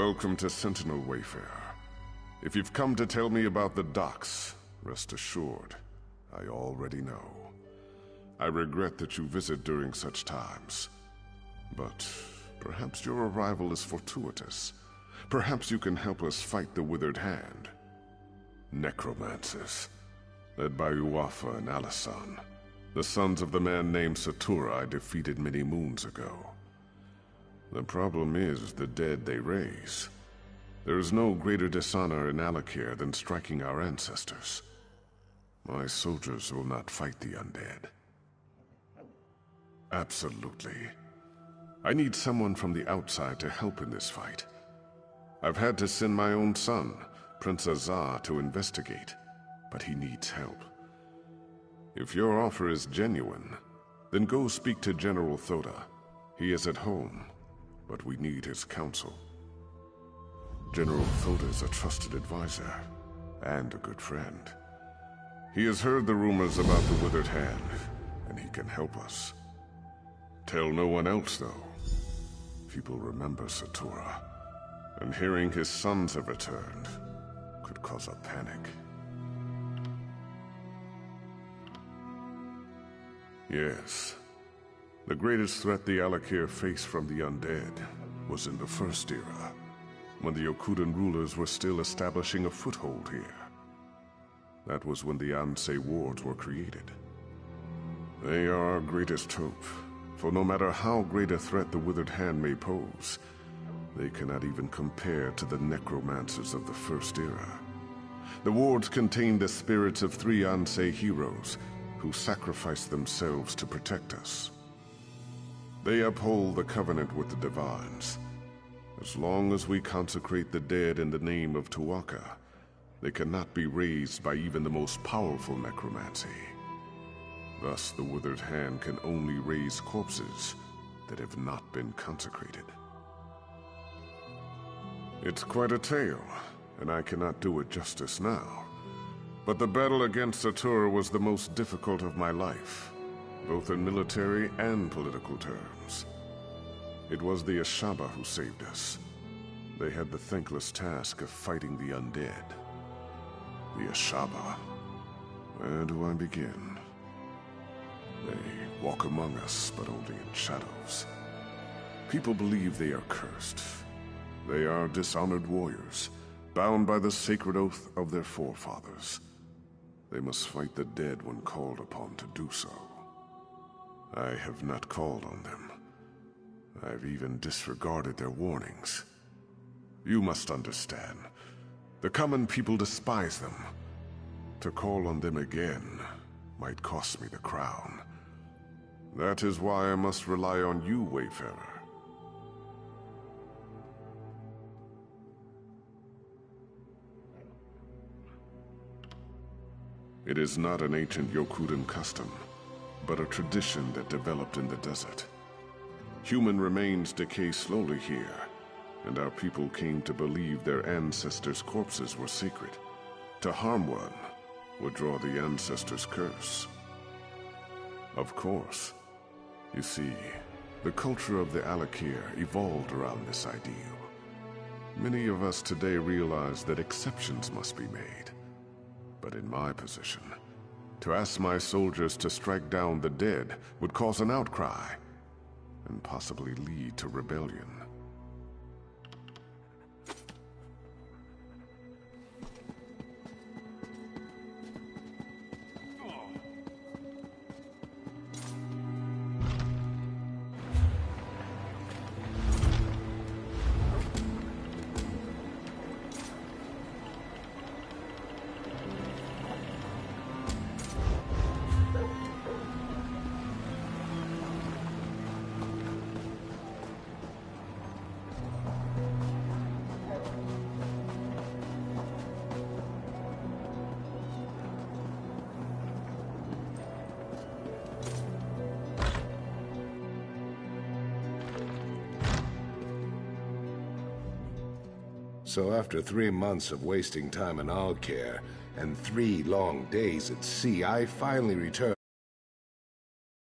Welcome to Sentinel Wayfarer. If you've come to tell me about the docks, rest assured, I already know. I regret that you visit during such times. But perhaps your arrival is fortuitous. Perhaps you can help us fight the Withered Hand. Necromancers, led by Uafa and Alisan, the sons of the man named Satura I defeated many moons ago. The problem is the dead they raise. There is no greater dishonor in Alik'r than striking our ancestors. My soldiers will not fight the undead. Absolutely. I need someone from the outside to help in this fight. I've had to send my own son, Prince Azar, to investigate, but he needs help. If your offer is genuine, then go speak to General Thoda. He is at home, but we need his counsel. General Thoda is a trusted advisor, and a good friend. He has heard the rumors about the Withered Hand, and he can help us. Tell no one else, though. People remember Satura, and hearing his sons have returned could cause a panic. Yes. The greatest threat the Alik'r faced from the undead was in the First Era, when the Yokudan rulers were still establishing a foothold here. That was when the Ansei wards were created. They are our greatest hope, for no matter how great a threat the Withered Hand may pose, they cannot even compare to the necromancers of the First Era. The wards contain the spirits of 3 Ansei heroes who sacrificed themselves to protect us. They uphold the covenant with the Divines. As long as we consecrate the dead in the name of Tu'whacca, they cannot be raised by even the most powerful necromancy. Thus, the Withered Hand can only raise corpses that have not been consecrated. It's quite a tale, and I cannot do it justice now. But the battle against Satura was the most difficult of my life, both in military and political terms. It was the Ashaba who saved us. They had the thankless task of fighting the undead. The Ashaba. Where do I begin? They walk among us, but only in shadows. People believe they are cursed. They are dishonored warriors, bound by the sacred oath of their forefathers. They must fight the dead when called upon to do so. I have not called on them. I've even disregarded their warnings. You must understand. The common people despise them. To call on them again might cost me the crown. That is why I must rely on you, Wayfarer. It is not an ancient Yokudan custom, but a tradition that developed in the desert. Human remains decay slowly here, and our people came to believe their ancestors' corpses were sacred. To harm one would draw the ancestors' curse. Of course. You see, the culture of the Alik'r evolved around this ideal. Many of us today realize that exceptions must be made. But in my position, to ask my soldiers to strike down the dead would cause an outcry, and possibly lead to rebellion. So after 3 months of wasting time in Alik'r and 3 long days at sea, I finally returned.